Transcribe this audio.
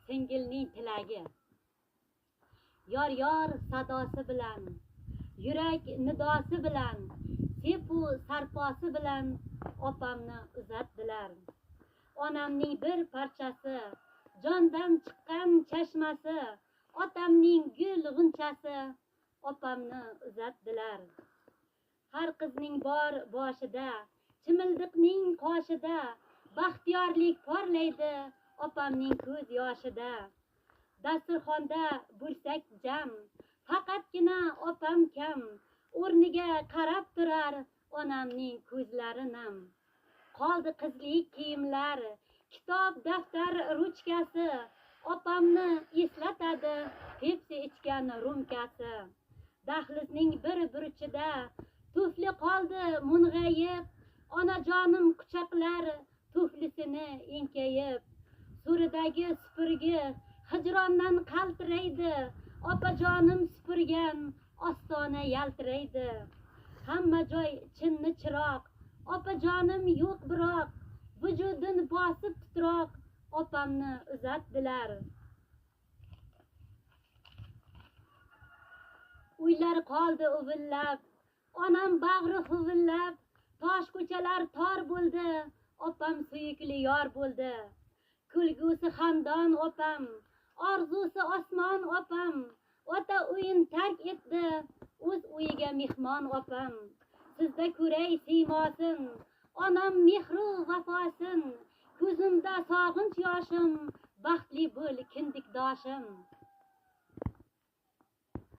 singilning tilagi. Yor yor sadosi bilan, yurak nidosi bilan, sepu sarposi bilan opamni uzatdilar. Onamning bir parchasi, jondan chiqqan chashmasi, otamning gul g'unchasi opamni uzatdilar. Har qizning bor boshida, chimildiqning qoshida, baxtiyorlik porlaydi opamning ko'z yoshida. Dasturxonda bo'lsak jam, faqatgina opam kam, o'rniga qarab turar onamning ko'zlari nam. Qoldi qizlik kiyimlar, kitob, daftar, ruchkasi, opamni eslatadi Pepsi ichgan rumkasi. Dahlizning bir burchida tufli qoldi mung'ayib, onajonim quchoqlar tuflisini enkayib. Suridagi supurgi hijrondan qaltiraydi, opajonim supurgan ostona yaltiraydi. Hamma joy chinni chiroq, opajonim yo'q biroq, vujudin bosib titroq opamni uzatdilar. Uylar qoldi uvillab, onam bag'ri huvillab, tosh ko'chalar tor bo'ldi, opam suyukli yor bo'ldi. Kulgusi xandon opam, orzusi osmon opam, ota uyin tark etdi, o'z uyiga mehmon opam. Sizda ko'ray siymosin, onam mehru vafosin, ko'zimda sog'inch yoshim, baxtli bo'l kindikdoshim.